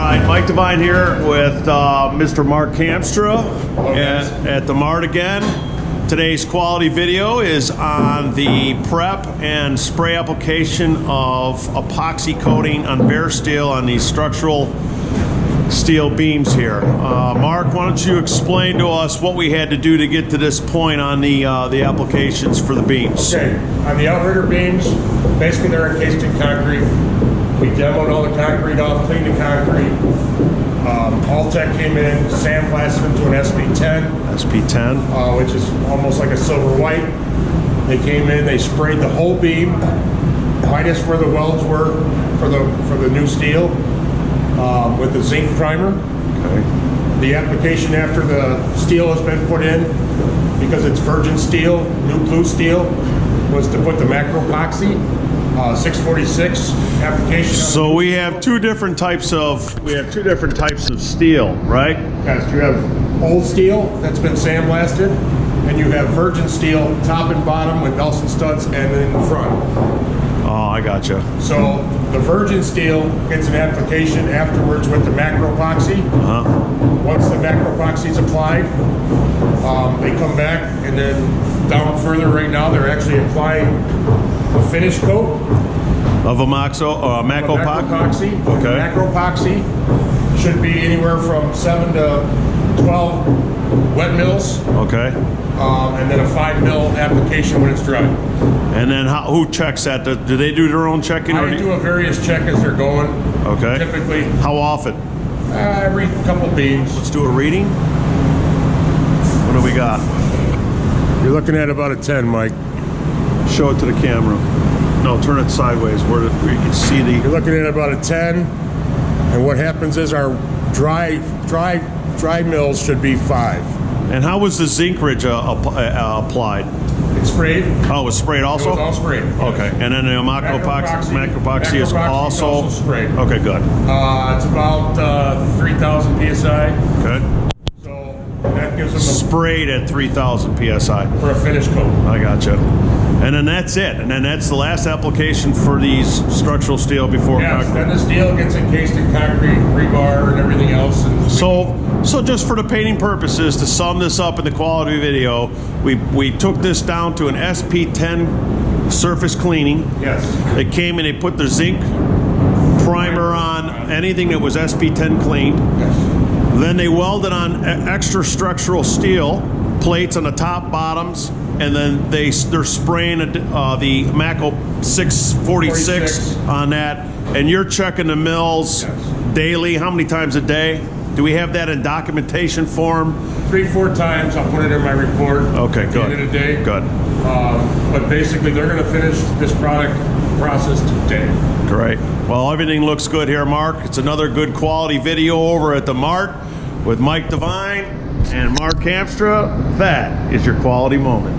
right, Mike Devine here with Mr. Mark Hamstra at the Mart again. Today's quality video is on the prep and spray application of epoxy coating on bare steel on these structural steel beams here. Mark, why don't you explain to us what we had to do to get to this point on the applications for the beams? Okay, on the outrigger beams, basically they're encased in concrete. We demoed all the concrete off, cleaned the concrete. All-Tech came in, sandblasted into an SP10. SP10. Which is almost like a silver white. They came in, they sprayed the whole beam, minus where the welds were for the new steel, with the zinc primer. Okay. The application after the steel has been put in, because it's virgin steel, new blue steel, was to put the Macopoxy 646 application. So we have two different types of steel, right? Yes, you have old steel that's been sandblasted, and you have virgin steel top and bottom with Nelson studs and in the front. Oh, I gotcha. So the virgin steel gets an application afterwards with the Macopoxy. Once the Macopoxy is applied, they come back, and then down further right now they're actually applying a finish coat of a Macopoxy. Okay. Macopoxy should be anywhere from 7 to 12 wet mills. Okay. And then a 5 mil application when it's dry. And then who checks that? Do they do their own checking? I do a various check as they're going. Okay. Typically. How often? Every couple beams. Let's do a reading. What do we got? You're looking at about a 10, Mike. Show it to the camera. No, turn it sideways where you can see the... You're looking at about a 10, and what happens is our dry mills should be 5. And how was the zinc ridge applied? It's sprayed. Oh, it was sprayed also? It was all sprayed. Yes. Okay, and then the Macopoxy is also sprayed. Okay, good. It's about 3,000 psi. Okay. So that gives them sprayed at 3,000 psi for a finish coat. I gotcha. And then that's it. And then that's the last application for these structural steel before concrete. Then the steel gets encased in concrete, rebar, and everything else. And so just for the painting purposes, to sum this up in the quality video, we took this down to an SP10 surface cleaning. Yes. They came and they put the zinc primer on anything that was SP10 cleaned. Yes. Then they welded on extra structural steel plates on the top, bottoms, and then they're spraying the Maco 646 on that. And you're checking the mills daily. How many times a day? Do we have that in documentation form? 3-4 times. I'll put it in my report. Okay, good. At the end of the day. Good. But basically, they're going to finish this product process today. Great. Well, everything looks good here, Mark. It's another good quality video over at the Mart with Mike Devine and Mark Hamstra. That is your quality moment.